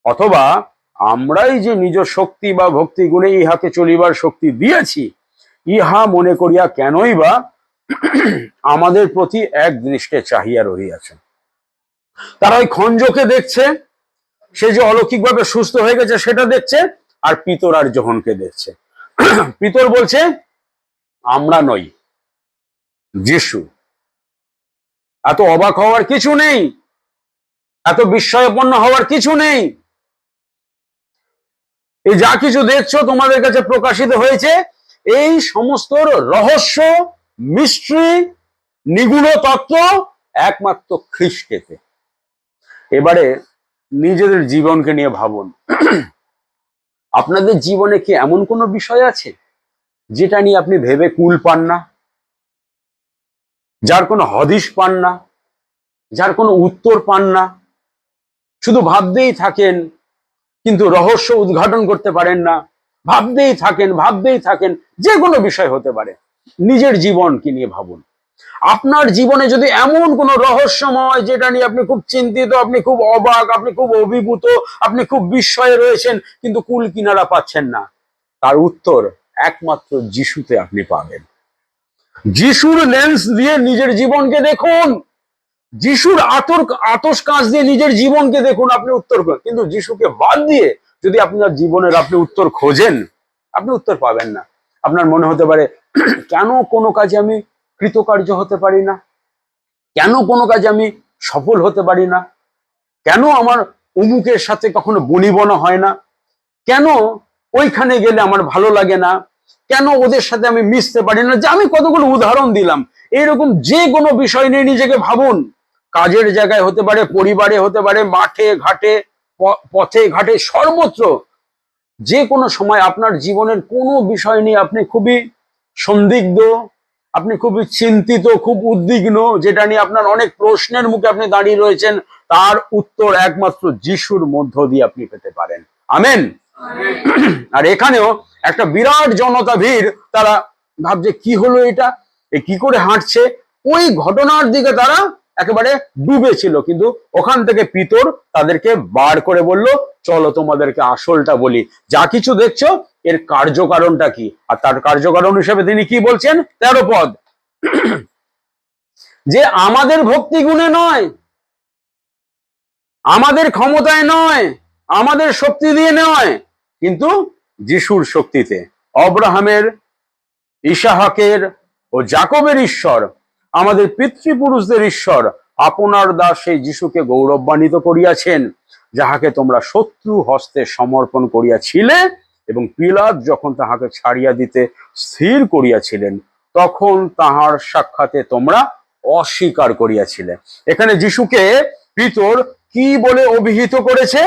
অথবা আমরাই যে নিজ শক্তি বা ভক্তি গুণে ইহাকে চলিবার শক্তি দিয়েছি, ইহা মনে করিয়া কেনই বা আমাদের প্রতি এক দৃষ্টে চাহিয়া রহিয়াছেন। তারা ওই খঞ্জকে দেখছে, সে যে অলৌকিকভাবে সুস্থ হয়ে গেছে সেটা দেখছে, আর পিতর আর যোহনকে দেখছে। পিতর বলছে আমরা নই, যিশু। এত অবাক হওয়ার কিছু নেই, এত বিস্ময়পন্ন হওয়ার কিছু নেই। এই যা কিছু দেখছো তোমাদের কাছে প্রকাশিত হয়েছে, এই সমস্ত রহস্য, মিস্ট্রি, নিগূঢ় তত্ত্ব একমাত্র খ্রিস্টেতে। এবারে নিজেদের জীবনকে নিয়ে ভাবুন। আপনাদের জীবনে কি এমন কোনো বিষয় আছে যেটা নিয়ে আপনি ভেবে কুল পান না, যার কোনো হদিশ পান না, যার কোনো উত্তর পান না, শুধু ভাবতেই থাকেন কিন্তু রহস্য উদ্ঘাটন করতে পারেন না, ভাবতেই থাকেন, যে কোনো বিষয় হতে পারে। নিজের জীবনকে নিয়ে ভাবুন। আপনার জীবনে যদি এমন কোনো রহস্যময়, যেটা নিয়ে আপনি খুব চিন্তিত, আপনি খুব অবাক, আপনি খুব অভিভূত, আপনি খুব বিস্ময়ে রয়েছেন, কিন্তু কুল কিনারা পাচ্ছেন না, তার উত্তর একমাত্র যিশুতে আপনি পাবেন। যিশুর লেন্স দিয়ে নিজের জীবনকে দেখুন, যিশুর আতস কাঁচ দিয়ে নিজের জীবনকে দেখুন, আপনি উত্তর পাবেন। কিন্তু যিশুকে বাদ দিয়ে যদি আপনার জীবনের আপনি উত্তর খোঁজেন, আপনি উত্তর পাবেন না। আপনার মনে হতে পারে, কেন কোনো কাজে আমি কৃতকার্য হতে পারি না, কেন কোনো কাজে আমি সফল হতে পারি না, কেন আমার অমুকের সাথে কখনো বনিবনা হয় না, কেন ওইখানে গেলে আমার ভালো লাগে না, কেন ওদের সাথে আমি মিশতে পারি না। যে আমি কতগুলো উদাহরণ দিলাম, এরকম যে কোনো বিষয় নিয়ে নিজেকে ভাবুন। কাজের জায়গায় হতে পারে, পরিবারে হতে পারে, মাঠে ঘাটে, পথে ঘাটে, সর্বত্র যে কোনো সময় আপনার জীবনের কোনো বিষয় নিয়ে আপনি খুবই সন্দিগ্ধ, আপনি খুবই চিন্তিত, খুব উদ্বিগ্ন, যেটা নিয়ে আপনার অনেক প্রশ্নের মুখে আপনি দাঁড়িয়ে রয়েছেন, তার উত্তর একমাত্র যিশুর মধ্য দিয়ে আপনি পেতে পারেন। আমেন। আর এখানেও একটা বিরাট জনতা ভিড়, তারা ভাবছে কি হলো এটা, এ কি করে হাঁটছে, ওই ঘটনার দিকে তারা একেবারে ডুবে ছিল। কিন্তু ওখান থেকে পিতর তাদেরকে বার করে বলল, চলো তোমাদেরকে আসলটা বলি, যা কিছু দেখছো এর কার্যকারণটা কি। আর তার কার্যকারণ হিসেবে তিনি কি বলছেন, 13 পদ, যে আমাদের ভক্তি গুণে নয়, আমাদের ক্ষমতায় নয়, আমাদের শক্তি দিয়ে নয়, কিন্তু যিশুর শক্তিতে। অব্রাহামের, ইসাহাকের ও জাকবের ঈশ্বর, আমাদের পিতৃপুরুষদের ঈশ্বর আপনার দাস সেই যিশুকে গৌরবান্বিত করিয়াছেন, যাহাকে তোমরা শত্রু হস্তে সমর্পণ করিয়াছিলে, এবং পিলাত যখন তাহাকে ছাড়িয়া দিতে স্থির করিয়াছিলেন, তখন তাহার সাক্ষাতে তোমরা অস্বীকার করিয়াছিলে। এখানে যিশুকে পিতর কি বলে অভিহিত করেছে?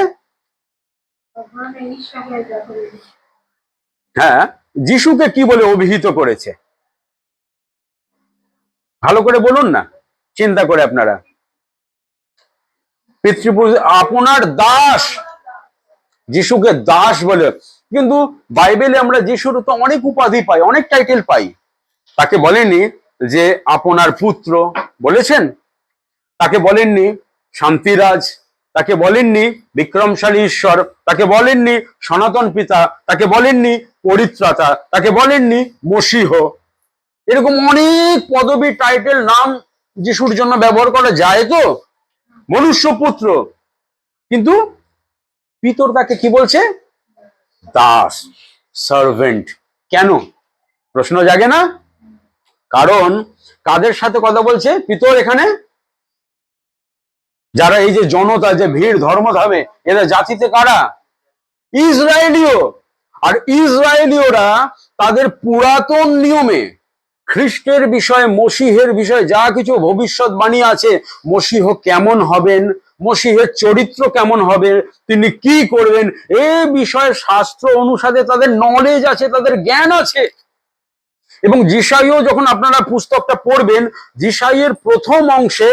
হ্যাঁ, যিশুকে কি বলে অভিহিত করেছে? ভালো করে বলুন না, চিন্তা করে আপনারা। পিতৃপুরুষ আপনার দাস, যিশুকে দাস বলে। কিন্তু বাইবেলে আমরা যিশুর তো অনেক উপাধি পাই, অনেক টাইটেল পাই। তাকে বলেননি যে আপনার পুত্র, বলেছেন? তাকে বলেননি শান্তিরাজ, তাকে বলেননি বিক্রমশালী ঈশ্বর, তাকে বলেননি সনাতন পিতা, তাকে বলেননি পরিত্রাতা, তাকে বলেননি মসীহ। এরকম অনেক পদবী, টাইটেল, নাম যিশুর জন্য ব্যবহার করা যায় তো, মনুষ্যপুত্র। কিন্তু পিতর তাকে কি বলছে? দাস, সার্ভেন্ট। কেন? প্রশ্ন জাগে না? কারণ কাদের সাথে কথা বলছে পিতর এখানে? যারা এই যে জনতা, যে ভিড় ধর্মধামে, এরা জাতিতে কারা? ইসরায়েলীয়। আর ইসরায়েলীয়রা তাদের পুরাতন নিয়মে খ্রিস্টের বিষয়ে, মসিহের বিষয়ে যা কিছু ভবিষ্যৎবাণী আছে, মসিহ কেমন হবেন, মসিহের চরিত্র কেমন হবে, তিনি কি করবেন, এই বিষয়ে শাস্ত্র অনুসারে তাদের নলেজ আছে, তাদের জ্ঞান আছে। এবং যিশাইও যখন আপনারা পুস্তকটা পড়বেন, যিশাইয়ের প্রথম অংশে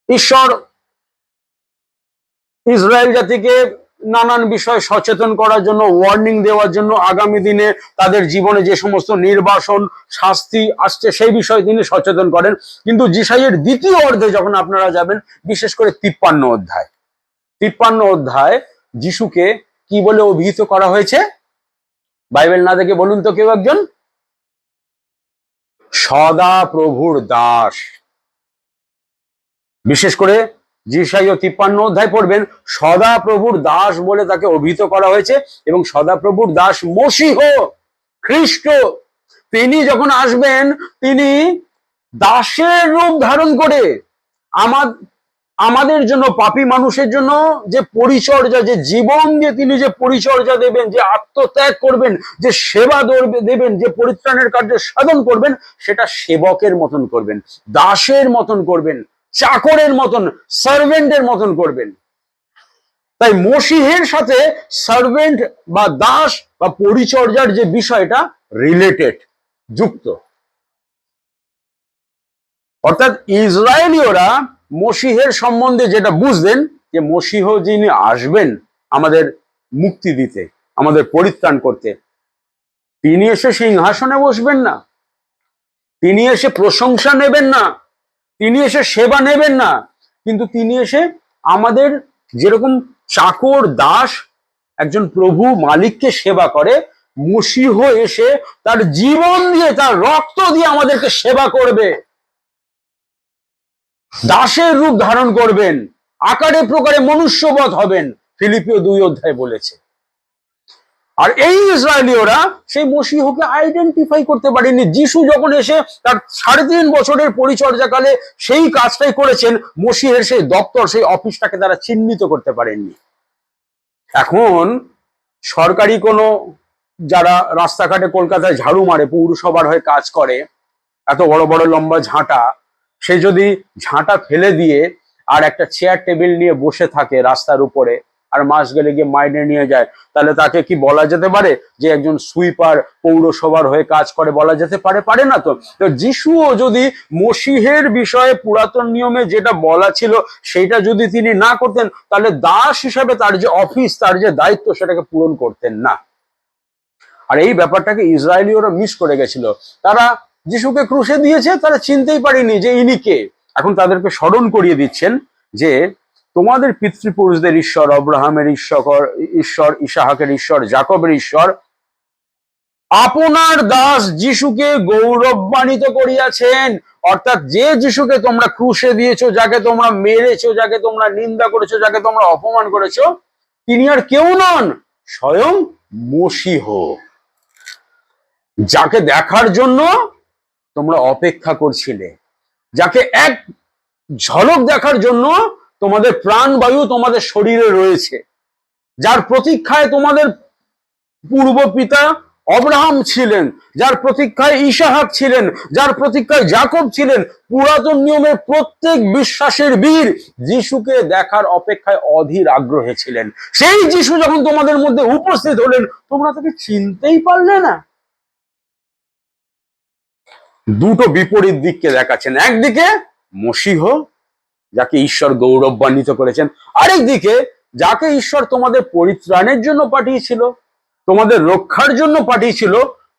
ঈশ্বর ইসরায়েল জাতিকে নানান বিষয়ে সচেতন করার জন্য, ওয়ার্নিং দেওয়ার জন্য, আগামী দিনে তাদের জীবনে যে সমস্ত নির্বাসন শাস্তি আসছে সেই বিষয়ে তিনি সচেতন করেন। কিন্তু যিশাইয়ের দ্বিতীয় অর্ধে যখন আপনারা যাবেন, বিশেষ করে 53 অধ্যায় যিশুকে কি বলে অভিহিত করা হয়েছে? বাইবেল না দেখে বলুন তো কেউ একজন। সদা প্রভুর দাস। বিশেষ করে যিশাইয় 53 অধ্যায় পড়বেন, সদা প্রভুর দাস বলে তাকে অভিহিত করা হয়েছে। এবং সদা প্রভুর দাস মসীহ খ্রিস্ট, তিনি যখন আসবেন তিনি দাসের রূপ ধারণ করে আমাদের জন্য, পাপী মানুষের জন্য যে পরিচর্যা, যে জীবন দিয়ে তিনি যে পরিচর্যা দেবেন, যে আত্মত্যাগ করবেন, যে সেবা দেবেন, যে পরিত্রাণের কার্য সাধন করবেন, সেটা সেবকের মতন করবেন, দাসের মতন করবেন, চাকরের মতন, সার্ভেন্টের মতন করবেন। তাই মসীহের সাথে সার্ভেন্ট বা দাস বা পরিচর্যার যে বিষয়টা রিলেটেড, যুক্ত। অর্থাৎ ইসরায়েলীয়রা মসীহের সম্বন্ধে যেটা বুঝলেন, যে মসীহ যিনি আসবেন আমাদের মুক্তি দিতে, আমাদের পরিত্রাণ করতে, তিনি এসে সিংহাসনে বসবেন না, তিনি এসে প্রশংসা নেবেন না, তিনি এসে সেবা নেবেন না, কিন্তু তিনি এসে আমাদের যেরকম চাকর দাস একজন প্রভু মালিককে সেবা করে, মসীহ এসে তার জীবন দিয়ে, তার রক্ত দিয়ে আমাদেরকে সেবা করবে, দাসের রূপ ধারণ করবেন, আকারে প্রকারে মনুষ্যবৎ হবেন, ফিলিপিও 2 অধ্যায় বলেছে। আর এই ইসরায়েলীয়রা সেই মসীহকে আইডেন্টিফাই করতে পারেনি। যিশু যখন এসে তার 3.5 বছরের পরিচর্যাকালে সেই কাজটাই করেছেন, মসীহের সেই দপ্তর, সেই অফিসটাকে তারা চিহ্নিত করতে পারেননি। এখন সরকারি কোনো, যারা রাস্তাঘাটে কলকাতায় ঝাড়ু মারে, পৌরসভার হয়ে কাজ করে, এত বড় বড় লম্বা ঝাঁটা, সে যদি ঝাঁটা ফেলে দিয়ে আর একটা চেয়ার টেবিল নিয়ে বসে থাকে রাস্তার উপরে, আর মাস গেলে গিয়ে মাইনে নিয়ে যায়, তাহলে তাকে কি বলা যেতে পারে যে একজন সুইপার, পৌরসভার হয়ে কাজ করে? বলা যেতে পারে? পারে না তো। তো যিশুও যদি মসীহের বিষয়ে পুরাতন নিয়মে যেটা বলা ছিল সেটা যদি তিনি না করতেন, তাহলে দাস হিসাবে তার যে অফিস, তার যে দায়িত্ব, সেটাকে পূরণ করতেন না। আর এই ব্যাপারটাকে ইসরায়েলীয়রা মিস করে গেছিল। তারা যিশুকে ক্রুশে দিয়েছে, তারা চিনতেই পারেনি যে ইনি কে। এখন তাদেরকে স্মরণ করিয়ে দিচ্ছেন যে তোমাদের পিতৃপুরুষদের ঈশ্বর, আব্রাহামের ঈশ্বর, ইসাহাকের ঈশ্বর, জাকবের ঈশ্বর আপনার দাস যিশুকে গৌরবান্বিত করিয়াছেন। অর্থাৎ যে যিশুকে তোমরা ক্রুশে দিয়েছো, যাকে তোমরা মেরেছো, যাকে তোমরা নিন্দা করেছো, যাকে তোমরা অপমান করেছো, তিনি আর কেউ নন, স্বয়ং মসীহ, যাকে দেখার জন্য তোমরা অপেক্ষা করছিলে, যাকে এক ঝলক দেখার জন্য তোমাদের প্রাণবায়ু তোমাদের শরীরে রয়েছে, যার প্রতীক্ষায় তোমাদের পূর্ব পিতা অব্রাহাম ছিলেন, যার প্রতীক্ষায় ইসাহাক ছিলেন, যার প্রতীক্ষায় জাকব ছিলেন। পুরাতন নিয়মের প্রত্যেক বিশ্বাসের বীর যিশুকে দেখার অপেক্ষায় অধীর আগ্রহে ছিলেন। সেই যিশু যখন তোমাদের মধ্যে উপস্থিত হলেন, তোমরা তাকে চিনতেই পারলে না। দুটো বিপরীত দিককে দেখাচ্ছেন। একদিকে মসীহ, যাকে ঈশ্বর গৌরবান্বিত করেছেন, আরেকদিকে যাকে ঈশ্বর তোমাদের পরিত্রাণের জন্য পাঠিয়েছিল, তোমাদের রক্ষার জন্য পাঠিয়েছিল,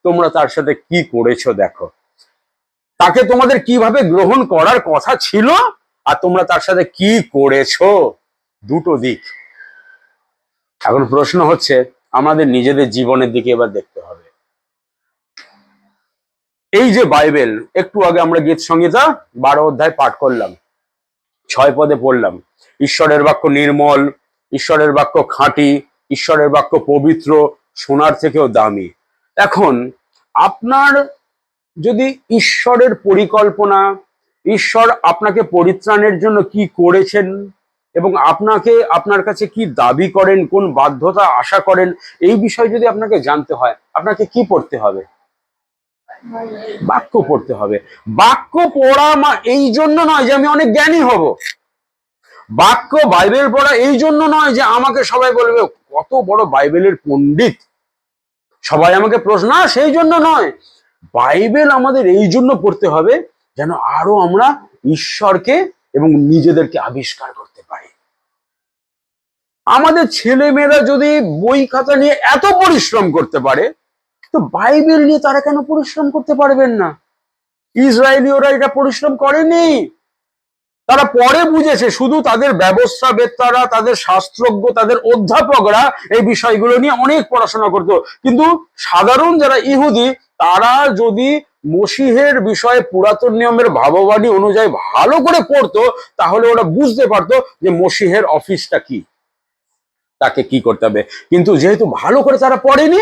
তোমরা তার সাথে কি করেছো দেখো। তাকে তোমাদের কিভাবে গ্রহণ করার কথা ছিল, আর তোমরা তার সাথে কি করেছো। দুটো দিক। এখন প্রশ্ন হচ্ছে, আমাদের নিজেদের জীবনের দিকে এবার দেখতে হবে। এই যে বাইবেল, একটু আগে আমরা গীত সংহিতা 12 অধ্যায় পাঠ করলাম, 6 পদে পড়লাম, ঈশ্বরের বাক্য নির্মল, ঈশ্বরের বাক্য খাঁটি, ঈশ্বরের বাক্য পবিত্র, সোনার থেকেও দামি। এখন আপনার যদি ঈশ্বরের পরিকল্পনা, ঈশ্বর আপনাকে পরিত্রাণের জন্য কি করেছেন এবং আপনাকে, আপনার কাছে কি দাবি করেন, কোন বাধ্যতা আশা করেন, এই বিষয়ে যদি আপনাকে জানতে হয়, আপনাকে কি পড়তে হবে? বাক্য পড়তে হবে। বাক্য পড়া এই জন্য নয় যে আমি অনেক জ্ঞানী হব। বাক্য, বাইবেল পড়া এই জন্য নয় যে আমাকে সবাই বলবে কত বড় বাইবেলের পণ্ডিত, সবাই আমাকে প্রশ্ন, না, সেই জন্য নয়। বাইবেল আমাদের এই জন্য পড়তে হবে যেন আরো আমরা ঈশ্বরকে এবং নিজেদেরকে আবিষ্কার করতে পারি। আমাদের ছেলেমেয়েরা যদি বই খাতা নিয়ে এত পরিশ্রম করতে পারে, তো বাইবেল নিয়ে তারা কেন পরিশ্রম করতে পারবেন না? ইসরায়েলীয়রা এটা পরিশ্রম করেনি, তারা পরে বুঝেছে। শুধু তাদের ব্যবস্থাবেত্তারা, তাদের শাস্ত্রজ্ঞ, তাদের অধ্যাপকরা এই বিষয়গুলো নিয়ে অনেক পড়াশোনা করতো, কিন্তু সাধারণ যারা ইহুদি তারা যদি মসিহের বিষয়ে পুরাতন নিয়মের ভাববাণী অনুযায়ী ভালো করে পড়তো, তাহলে ওরা বুঝতে পারতো যে মসিহের অফিসটা কি, তাকে কি করতে হবে। কিন্তু যেহেতু ভালো করে তারা পড়েনি,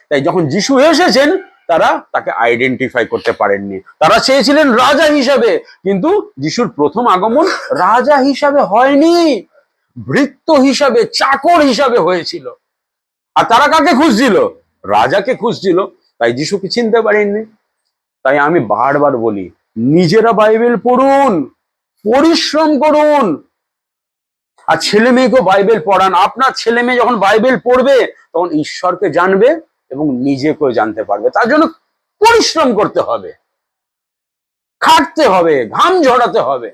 তাই যখন যিশু এসেছেন তারা তাকে আইডেন্টিফাই করতে পারেননি। তারা চেয়েছিলেন রাজা হিসাবে, কিন্তু যিশুর প্রথম আগমন রাজা হিসাবে হয়নি, ভৃত্য হিসাবে, চাকর হিসাবে হয়েছিল। আর তারা কাকে খুঁজছিল? রাজাকে খুঁজছিল। তাই যিশুকে চিনতে পারেননি। তাই আমি বারবার বলি, নিজেরা বাইবেল পড়ুন, পরিশ্রম করুন, আর ছেলে মেয়েকেও বাইবেল পড়ান। আপনার ছেলে মেয়ে যখন বাইবেল পড়বে তখন ঈশ্বরকে জানবে এবং নিজেকেও জানতে পারবে। তার জন্য পরিশ্রম করতে হবে, খাটতে হবে, ঘাম ঝরাতে হবে।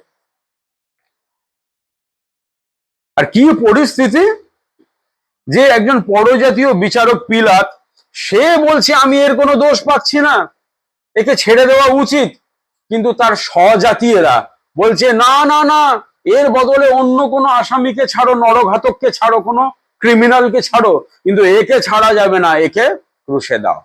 আর কি পরিস্থিতি যে একজন পরজাতীয় বিচারক পিলাত, সে বলছে আমি এর কোনো দোষ পাচ্ছি না, একে ছেড়ে দেওয়া উচিত, কিন্তু তার স্বজাতীয়রা বলছে না না না, এর বদলে অন্য কোনো আসামিকে ছাড়ো, নরঘাতককে ছাড়ো, কোনো ক্রিমিনালকে ছাড়ো, কিন্তু একে ছাড়া যাবে না, একে ক্রুশে দাও।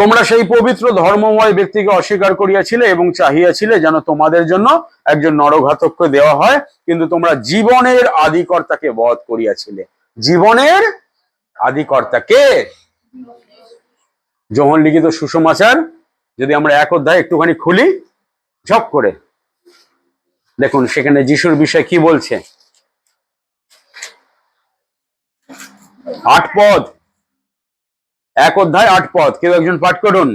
তোমরা সেই পবিত্র ধর্মময় ব্যক্তিকে অস্বীকার করিয়াছিলে এবং চাহিয়াছিলে যেন তোমাদের জন্য একজন নরঘাতককে দেওয়া হয়, কিন্তু তোমরা জীবনের আদিকর্তাকে বধ করিয়াছিলে। জীবনের আদিকর্তাকে, যোহন লিখিত সুসমাচার যদি আমরা 1 অধ্যায় একটুখানি খুলি ঝপ করে, দেখুন সেখানে যিশুর বিষয় কি বলছে। 8 পদ, 1 অধ্যায় 8 পদ, কেউ একজন পাঠ করুন।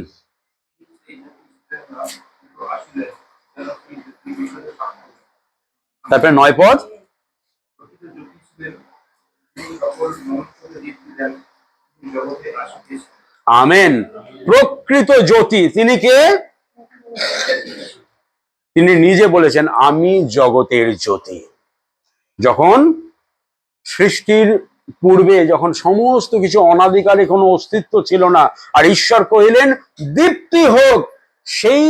তারপরে 9 পদ, আমেন। প্রকৃত জ্যোতি তিনি কে? তিনি নিজে বলেছেন আমি জগতের জ্যোতি। যখন সৃষ্টির পূর্বে যখন সমস্ত কিছু অনাদিকালে কোনো অস্তিত্ব ছিল না, আর ঈশ্বর কহিলেন দীপ্তি হোক, সেই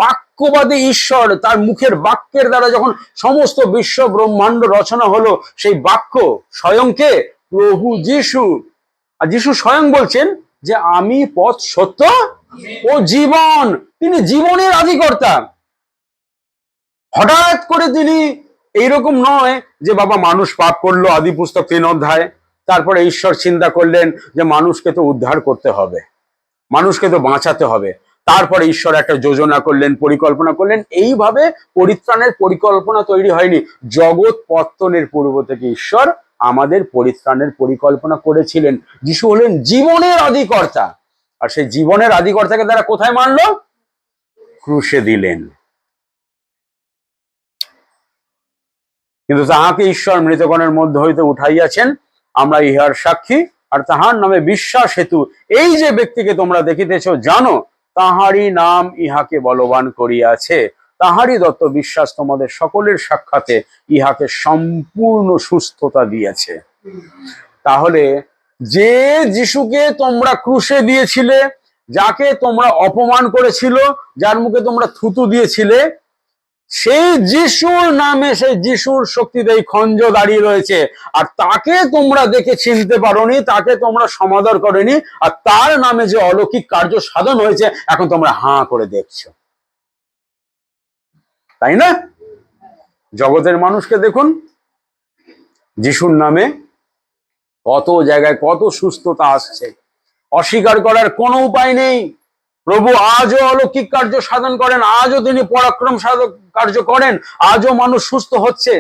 বাক্যবাদী ঈশ্বর তার মুখের বাক্যের দ্বারা যখন সমস্ত বিশ্ব ব্রহ্মাণ্ড রচনা হলো, সেই বাক্য স্বয়ং কে? প্রভু যিশু। আর যিশু স্বয়ং বলছেন যে আমি পথ, সত্য ও জীবন। তিনি জীবনের আদিকর্তা। হঠাৎ করে তিনি এইরকম নয় যে বাবা মানুষ পাপ করলো, আদি পুস্তক 3 অধ্যায়, তারপরে ঈশ্বর চিন্তা করলেন যে মানুষকে তো উদ্ধার করতে হবে, মানুষকে তো বাঁচাতে হবে, তারপরে ঈশ্বর একটা যোজনা করলেন, পরিকল্পনা করলেন। এইভাবে পরিত্রাণের পরিকল্পনা তৈরি হয়নি। জগৎ পত্তনের পূর্ব থেকে ঈশ্বর আমাদের পরিত্রাণের পরিকল্পনা করেছিলেন। যিশু হলেন জীবনের আদিকর্তা, আর সেই জীবনের আদিকর্তাকে তারা কোথায় মানলো? ক্রুশে দিলেন। কিন্তু তাহাকে ঈশ্বর মৃতগণের মধ্যে হইতে উঠাইয়াছেন, আমরা ইহার সাক্ষী, আর তাহার নামে বিশ্বাস হেতু এই যে ব্যক্তিকে তোমরা দেখিতেছ জানো, তাহারই নাম ইহাকে বলবান করিয়াছে। তাহারই দত্ত বিশ্বাস তোমাদের সকলের সাক্ষাতে ইহাকে সম্পূর্ণ সুস্থতা দিয়েছে। তাহলে যে যিশুকে তোমরা ক্রুশে দিয়েছিলে, যাকে তোমরা অপমান করেছিল, যার মুখে তোমরা থুতু দিয়েছিলে, সেই যিশুর নামে, সেই যিশুর শক্তিতে এই খঞ্জ দাঁড়িয়ে রয়েছে। আর তাকে তোমরা দেখে চিনতে পারোনি, তাকে তোমরা সমাদর করোনি, আর তার নামে যে অলৌকিক কার্য সাধন হয়েছে এখন তোমরা হাঁ করে দেখছো, তাই না? জগতের মানুষকে দেখুন, যিশুর নামে কত জায়গায় কত সুস্থতা আসছে, অস্বীকার করার কোনো উপায় নেই। প্রভু আজও অলৌকিক কার্য সাধন করেন, আজও তিনি পরাক্রম সাধক কার্য করেন, আজও মানুষ সুস্থ হচ্ছে,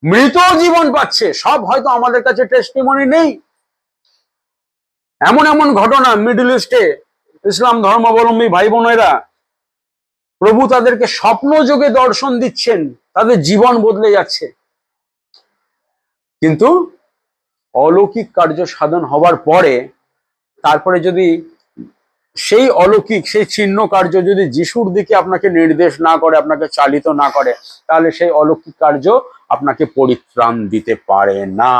মৃত জীবন পাচ্ছে। সব হয়তো আমাদের কাছে টেস্টিমনি নেই। এমন এমন ঘটনা মিডল ইস্টে ইসলাম ধর্মাবলম্বী ভাই বোনেরা, প্রভু তাদেরকে স্বপ্ন যোগে দর্শন দিচ্ছেন, তাদের জীবন বদলে যাচ্ছে। কিন্তু অলৌকিক কার্য সাধন হবার পরে তারপরে যদি সেই অলৌকিক, সেই চিহ্ন কার্য যদি যিশুর দিকে আপনাকে নির্দেশ না করে, আপনাকে চালিত না করে, তাহলে সেই অলৌকিক কার্য আপনাকে পরিত্রাণ দিতে পারে না।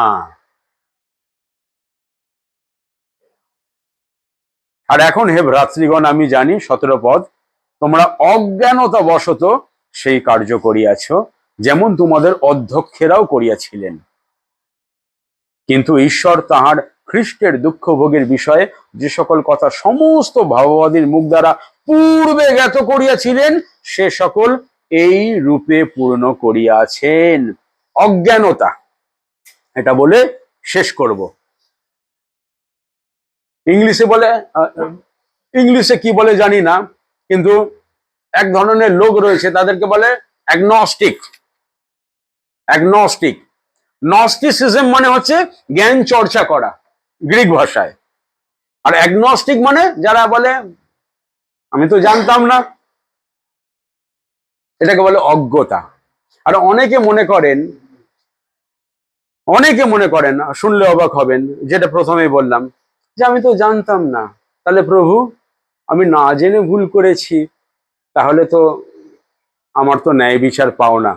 আর এখন হে ভ্রাতৃগণ, আমি জানি 17 পদ, তোমরা অজ্ঞানতা বশত সেই কার্য করিয়াছ, যেমন তোমাদের অধ্যক্ষেরাও করিয়াছিলেন। কিন্তু ঈশ্বর তাহার খ্রিস্টের দুঃখ ভোগের বিষয়ে যে সকল কথা সমস্ত ভাববাদীর মুখ দ্বারা পূর্বে জ্ঞাত করিয়াছিলেন, সে সকল এই রূপে পূর্ণ করিয়াছেন। অজ্ঞানতা, এটা বলে শেষ করব। ইংলিশে বলে, ইংলিশে কি বলে জানি না, কিন্তু এক ধরনের লোক রয়েছে, তাদেরকে বলে অ্যাগনস্টিক। অ্যাগনস্টিক, নস্টিসিজম মানে হচ্ছে জ্ঞান চর্চা করা গ্রিক ভাষায়, আর অ্যাগনস্টিক মানে যারা বলে আমি তো জানতাম না, এটাকে বলে অজ্ঞতা। আর অনেকে মনে করেন, শুনলে অবাক হবেন, যেটা প্রথমেই বললাম, যে আমি তো জানতাম না, তাহলে প্রভু আমি না জেনে ভুল করেছি, তাহলে তো আমার তো ন্যায় বিচার পাও না।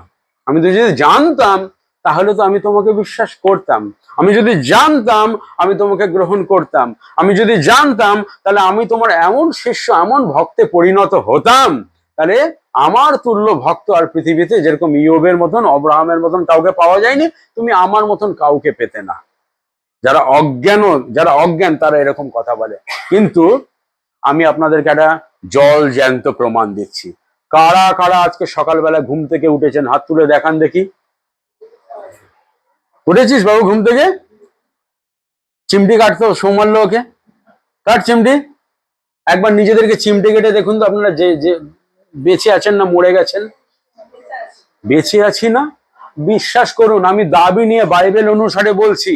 আমি তো যদি জানতাম তাহলে তো আমি তোমাকে বিশ্বাস করতাম, আমি যদি জানতাম আমি তোমাকে গ্রহণ করতাম, আমি যদি জানতাম তাহলে আমি তোমার এমন শিষ্য, এমন ভক্তে পরিণত হতাম, তাহলে আমার তুল্য ভক্ত আর পৃথিবীতে যেরকম ইয়োবের মতন, অব্রাহামের মতন কাউকে পাওয়া যায়নি, তুমি আমার মতন কাউকে পেতে না। যারা অজ্ঞান তারা এরকম কথা বলে। কিন্তু আমি আপনাদেরকে একটা জল জ্যান্ত প্রমাণ দিচ্ছি। কারা কারা আজকে সকালবেলা ঘুম থেকে উঠেছেন, হাত তুলে দেখান দেখি। উঠেছিস বাবু ঘুম থেকে? চিমটি কাটতো সৌমাল্য, ওকে কাট চিমটি। একবার নিজেদেরকে চিমটি কেটে দেখুন তো আপনারা যে যে বেঁচে আছেন না মরে গেছেন। বেঁচে আছি না, বিশ্বাস করুন, আমি দাবি নিয়ে বাইবেল অনুসারে বলছি,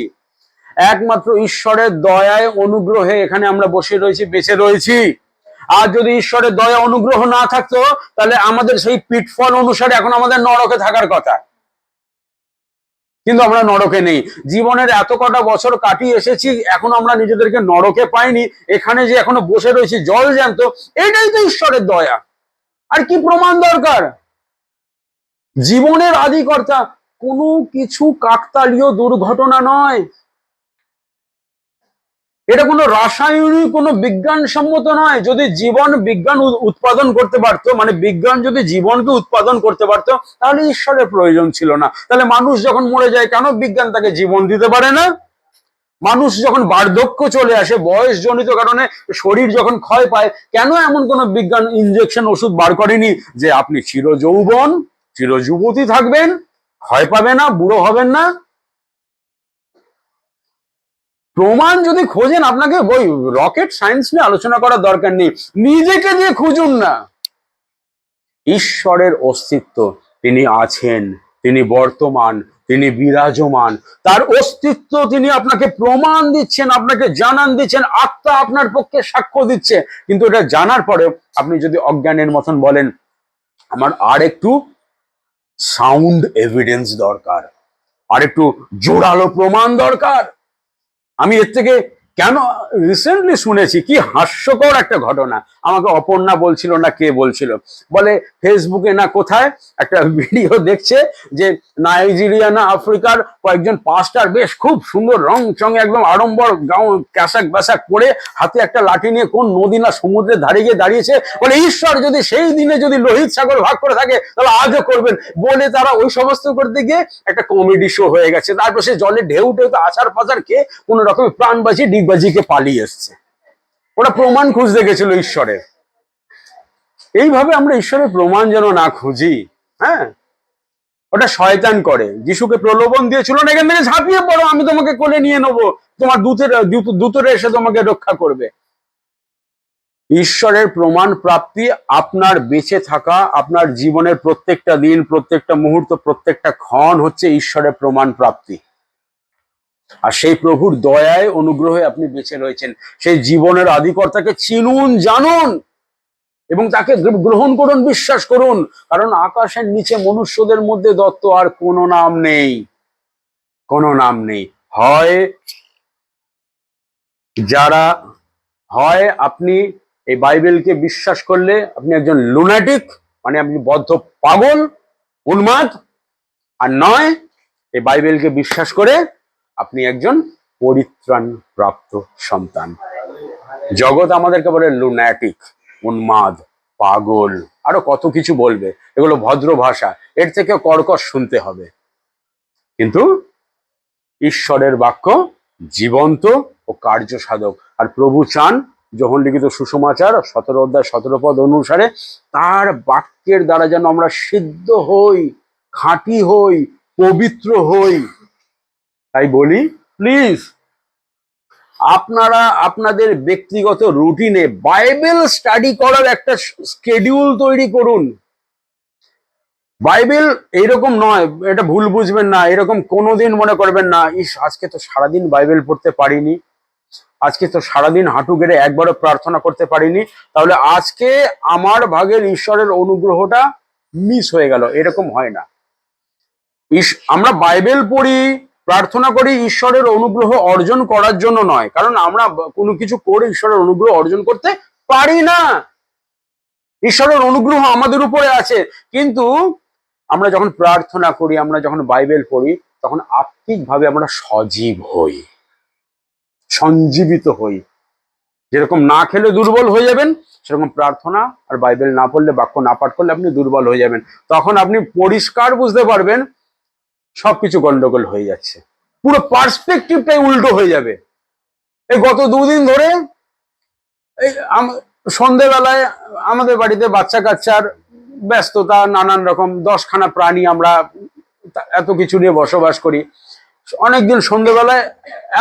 একমাত্র ঈশ্বরের দয়ায় অনুগ্রহে এখানে আমরা বসে রয়েছি, বেঁচে রয়েছি। আর যদি ঈশ্বরের দয়া অনুগ্রহ না থাকতো, তাহলে আমাদের সেই পিঠফল অনুসারে এখন আমাদের নরকে থাকার কথা, কিন্তু আমরা নরকে নেই। জীবনের এত কটা বছর কাটিয়ে এসেছি, এখন আমরা নিজেদেরকে নরকে পাইনি, এখানে যে এখনো বসে রয়েছি জল জ্যান্ত, এটাই তো ঈশ্বরের দয়া। আর কি প্রমাণ দরকার? জীবনের আদিকর্তা, কোনো কিছু কাকতালীয় দুর্ঘটনা নয়, এটা কোনো রাসায়নিক, কোনো বিজ্ঞানসম্মত নয়। যদি জীবন বিজ্ঞান উৎপাদন করতে পারতো, মানে বিজ্ঞান যদি জীবনকে উৎপাদন করতে পারতো, তাহলে ঈশ্বরের প্রয়োজন ছিল না। তাহলে মানুষ যখন মরে যায়, কেন বিজ্ঞান তাকে জীবন দিতে পারে না? মানুষ যখন বার্ধক্য চলে আসে, বয়স জনিত কারণে শরীর যখন ক্ষয় পায়, কেন এমন কোন বিজ্ঞান ইনজেকশন ওষুধ বার করেনি যে আপনি চিরযৌবন, চিরযুবতী থাকবেন, ক্ষয় পাবে না, বুড়ো হবেন না? প্রমাণ যদি খোঁজেন, আপনাকে ওই রকেট সায়েন্স নিয়ে আলোচনা করার দরকার নেই, নিজেকে দিয়ে খুঁজুন না। ঈশ্বরের অস্তিত্ব, তিনি আছেন, তিনি বর্তমান, তিনি বিরাজমান, তার অস্তিত্ব তিনি আপনাকে প্রমাণ দিচ্ছেন, আপনাকে জানান দিচ্ছেন, আত্মা আপনার পক্ষে সাক্ষ্য দিচ্ছে। কিন্তু এটা জানার পরেও আপনি যদি অজ্ঞানের মতন বলেন আমার আর একটু সাউন্ড এভিডেন্স দরকার, আর একটু জোরালো প্রমাণ দরকার, আমি এর থেকে কেন, রিসেন্টলি শুনেছি কি হাস্যকর একটা ঘটনা, আমাকে অপর্ণা বলছিল না কে বলছিল, বলে ফেসবুকে না কোথায় একটা ভিডিও দেখছে যে নাইজেরিয়া না আফ্রিকার কয়েকজন পাস্টার বেশ খুব সুন্দর রং চঙে একদম আড়ম্বর গাউন ক্যাসাক ব্যাসাক পরে হাতে একটা লাঠি নিয়ে কোন নদী না সমুদ্রের ধারে গিয়ে দাঁড়িয়েছে, বলে ঈশ্বর যদি সেই দিনে যদি লোহিত সাগর ভাগ করে থাকে তাহলে আজও করবেন, বলে তারা ওই সমস্ত করতে গিয়ে একটা কমেডি শো হয়ে গেছে। তারপর সে জলে ঢেউ ঢেউতে আছাড় পাচার খেয়ে কোন রকম প্রাণবাজি ডিগবাজিকে পালিয়ে এসছে। ওরা প্রমাণ খুঁজতে গেছিল ঈশ্বরের। এইভাবে আমরা ঈশ্বরের প্রমাণ যেন না খুঁজি। হ্যাঁ, ওটা শয়তান করে। যিশুকে প্রলোভন দিয়েছিল না, এখান থেকে ঝাঁপিয়ে পড়ো, আমি তোমাকে কোলে নিয়ে নেবো, তোমার দূতরে এসে তোমাকে রক্ষা করবে। ঈশ্বরের প্রমাণ প্রাপ্তি আপনার বেঁচে থাকা, আপনার জীবনের প্রত্যেকটা দিন, প্রত্যেকটা মুহূর্ত, প্রত্যেকটা ক্ষণ হচ্ছে ঈশ্বরের প্রমাণ প্রাপ্তি। আর সেই প্রভুর দয়ায় অনুগ্রহে আপনি বেঁচে রয়েছেন। সেই জীবনের আদিকর্তাকে চিনুন, জানুন এবং তাকে গ্রহণ করুন, বিশ্বাস করুন। কারণ আকাশের নিচে মনুষ্যদের মধ্যে দত্ত আর কোনো নাম নেই, কোনো নাম নেই। হয় যারা, হয় আপনি এই বাইবেলকে বিশ্বাস করলে আপনি একজন লুনাটিক, মানে আপনি বদ্ধ পাগল, উন্মাদ। আর নয়, এই বাইবেলকে বিশ্বাস করে আপনি একজন পরিত্রাণ প্রাপ্ত সন্তান। জগৎ আমাদেরকে বলে লুনাটিক, উন্মাদ, পাগল, আরো কত কিছু বলবে, এগুলো ভদ্র ভাষা, এর থেকে কর্কশ শুনতে হবে। কিন্তু ঈশ্বরের বাক্য জীবন্ত ও কার্য সাধক। আর প্রভু চান যখন লিখিত সুসমাচার 17 অধ্যায় 17 পদ অনুসারে তার বাক্যের দ্বারা যেন আমরা সিদ্ধ হই, খাঁটি হই, পবিত্র হই। তাই বলি, প্লিজ আপনারা আপনাদের ব্যক্তিগত রুটিনে বাইবেল স্টাডি করার একটা স্কেডিউল তৈরি করুন। বাইবেল এইরকম নয়, এটা ভুল বুঝবেন না, এরকম কোনোদিন মনে করবেন না ইস আজকে তো সারাদিন বাইবেল পড়তে পারিনি, আজকে তো সারাদিন হাঁটু গেড়ে একবারও প্রার্থনা করতে পারিনি, তাহলে আজকে আমার ভাগের ঈশ্বরের অনুগ্রহটা মিস হয়ে গেল। এরকম হয় না। আমরা বাইবেল পড়ি, প্রার্থনা করি ঈশ্বরের অনুগ্রহ অর্জন করার জন্য নয়, কারণ আমরা কোনো কিছু করে ঈশ্বরের অনুগ্রহ অর্জন করতে পারি না। ঈশ্বরের অনুগ্রহ আমাদের উপরে আছে, কিন্তু আমরা যখন প্রার্থনা করি, আমরা যখন বাইবেল পড়ি, তখন আত্মিকভাবে আমরা সজীব হই, সঞ্জীবিত হই। যেরকম না খেলে দুর্বল হয়ে যাবেন, সেরকম প্রার্থনা আর বাইবেল না পড়লে, বাক্য না পাঠ করলে আপনি দুর্বল হয়ে যাবেন। তখন আপনি পরিষ্কার বুঝতে পারবেন সবকিছু গন্ডগোল হয়ে যাচ্ছে, পুরো পার্সপেক্টিভটাই উল্টো হয়ে যাবে। এই গত 2 দিন ধরে এই সন্ধেবেলায় আমাদের বাড়িতে বাচ্চা কাচ্চার ব্যস্ততা, নানান রকম 10খানা প্রাণী, আমরা এত কিছু নিয়ে বসবাস করি। অনেকদিন সন্ধেবেলায়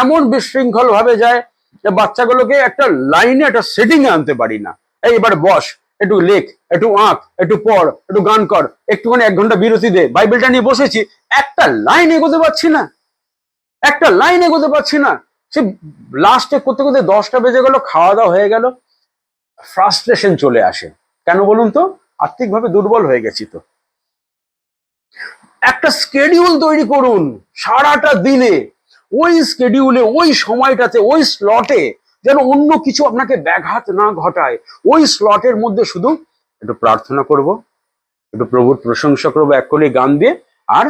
এমন বিশৃঙ্খল ভাবে যায় যে বাচ্চাগুলোকে একটা লাইনে, একটা সেটিং এ আনতে পারি না। এই এবার বস, একটু লেখ, একটু আঁক, একটু পড়, একটু গান কর, একটুখানি 1 ঘন্টা বিরতি দে। বাইবেলটা নিয়ে বসেছি, একটা লাইন এগোতে পারছি না, একটা লাইন এগোতে পারছি না। সে লাস্টে করতে করতে 10টা বেজে গেল, খাওয়া দাওয়া হয়ে গেল, ফ্রাস্ট্রেশন চলে আসে। কেন বলুন তো? আর্থিকভাবে দুর্বল হয়ে গেছি তো। একটা স্কেডিউল তৈরি করুন সারাটা দিনে, ওই স্কেডিউলে, ওই সময়টাতে, ওই স্লটে যেন অন্য কিছু আপনাকে ব্যাঘাত না ঘটায়। ওই স্লটের মধ্যে শুধু একটু প্রার্থনা করব, একটু প্রভুর প্রশংসা করবো এক কলি গান দিয়ে, আর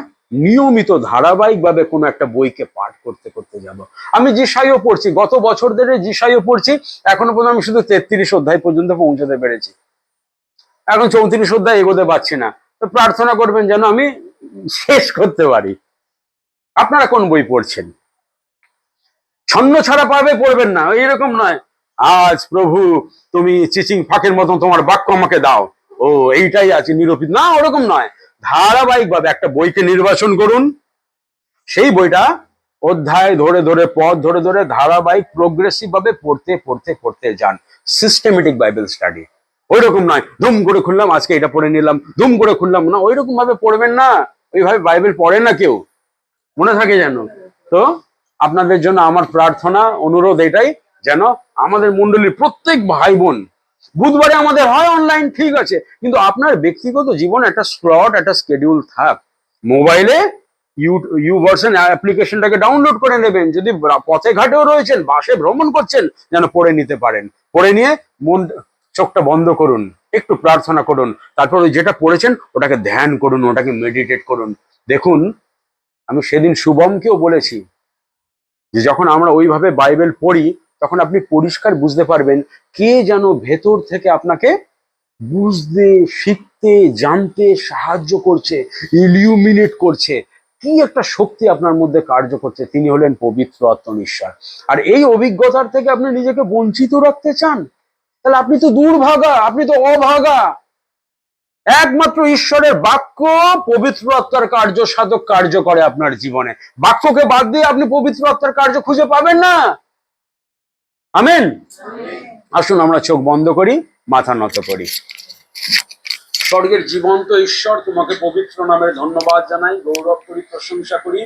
নিয়মিত ধারাবাহিকভাবে কোনো একটা বইকে পাঠ করতে করতে যাব। আমি যিশাইও পড়ছি, গত বছর ধরে যিশাইও পড়ছি, এখনো পর্যন্ত আমি শুধু 33 অধ্যায় পর্যন্ত পৌঁছতে পেরেছি, এখন 34 অধ্যায় এগোতে পারছি না। তো প্রার্থনা করবেন যেন আমি শেষ করতে পারি। আপনারা কোন বই পড়ছেন? ছন্ন ছাড়া পাবে পড়বেন না, এইরকম নয় আজ প্রভু তুমি চিচিং ফাঁকের মতন তোমার বাক্য আমাকে দাও, ও এইটাই আছে নিরূপিত, না ওরকম নয়। ধারাবাহিকভাবে একটা বইকে নির্বাচন করুন, সেই বইটা অধ্যায় ধরে ধরে, পদ ধরে ধরে, ধারাবাহিক প্রোগ্রেসিভ ভাবে পড়তে পড়তে পড়তে যান। Systematic Bible study. ওই রকম নয় ধুম করে খুললাম, আজকে এটা পড়ে নিলাম, ধুম করে খুললাম না, ওই রকম ভাবে পড়বেন না। ওইভাবে বাইবেল পড়ে না কেউ, মনে থাকে যেন। তো আপনাদের জন্য আমার প্রার্থনা, অনুরোধ এটাই, যেন আমাদের মণ্ডলীর প্রত্যেক ভাই বোন, বুধবারে আমাদের হয় অনলাইন, ঠিক আছে, কিন্তু আপনার ব্যক্তিগত জীবনে একটা স্লট, একটা স্কেডিউল থাক। মোবাইলে ইউ ভার্সন অ্যাপ্লিকেশনটাকে ডাউনলোড করে নেবেন, যদি পথে ঘাটেও রয়েছেন, বাসে ভ্রমণ করছেন, যেন পড়ে নিতে পারেন। পড়ে নিয়ে মন, চোখটা বন্ধ করুন, একটু প্রার্থনা করুন, তারপর ওই যেটা পড়েছেন ওটাকে ধ্যান করুন, ওটাকে মেডিটেট করুন। দেখুন, আমি সেদিন শুভমকেও বলেছি যে যখন আমরা ওইভাবে বাইবেল পড়ি, তখন আপনি পরিষ্কার বুঝতে পারবেন কে যেন ভেতর থেকে আপনাকে বুঝতে, শিখতে, জানতে সাহায্য করছে, ইলিউমিনেট করছে। কি একটা শক্তি আপনার মধ্যে কার্য করছে। তিনি হলেন পবিত্র আত্মনিশ্বাস। আর এই অভিজ্ঞতার থেকে আপনি নিজেকে বঞ্চিত রাখতে চান, তাহলে আপনি তো দুর্ভাগা, আপনি তো অভাগা। একমাত্র ঈশ্বরের বাক্য পবিত্র আত্মার কার্য সাধক কার্য করে আপনার জীবনে। বাক্যকে বাদ দিয়ে আপনি পবিত্র আত্মার কার্য খুঁজে পাবেন না। আমেন। আসুন আমরা চোখ বন্ধ করি, মাথা নত করি। স্বর্গের জীবন্ত ঈশ্বর, তোমাকে পবিত্র নামে ধন্যবাদ জানাই, গৌরব করি, প্রশংসা করি।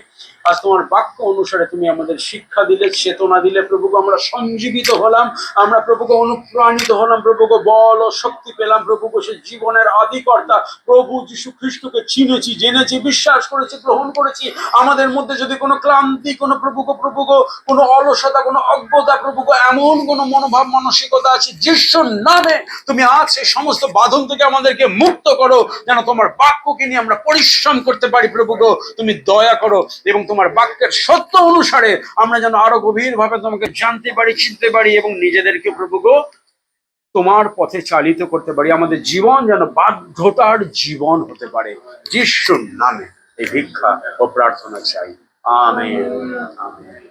আজ তোমার বাক্য অনুসারে তুমি আমাদের শিক্ষা দিলে, চেতনা দিলে প্রভুকে, আমরা সঞ্জীবিত হলাম, আমরা প্রভুকে অনুপ্রাণিত হলাম, প্রভুকে বল ও শক্তি পেলাম, প্রভুকে সে জীবনের আদিকর্তা প্রভু যীশু খ্রিস্টকে চিনেছি, জেনেছি, বিশ্বাস করেছি, গ্রহণ করেছি। আমাদের মধ্যে যদি কোনো ক্লান্তি, কোনো প্রভুকে কোনো অলসতা, কোনো অজ্ঞতা, প্রভুকে এমন কোনো মনোভাব মানসিকতা আছে, যিশুর নামে তুমি আজ সেই সমস্ত বাঁধন থেকে আমাদেরকে মুক্ত করো, যেন তোমার বাক্যকে নিয়ে আমরা পরিশ্রম করতে পারি। প্রভুকে তুমি দয়া করো এবং তোমার বাক্যের সত্য অনুসারে আমরা যেন আরো গভীরভাবে তোমাকে জানতে পারি, চিনতে পারি এবং নিজেদেরকে প্রভুকে তোমার পথে চালিত করতে পারি। আমাদের জীবন যেন বাধ্যতার জীবন হতে পারে। যিশুর নামে এই ভিক্ষা ও প্রার্থনা চাই। Amen, amen.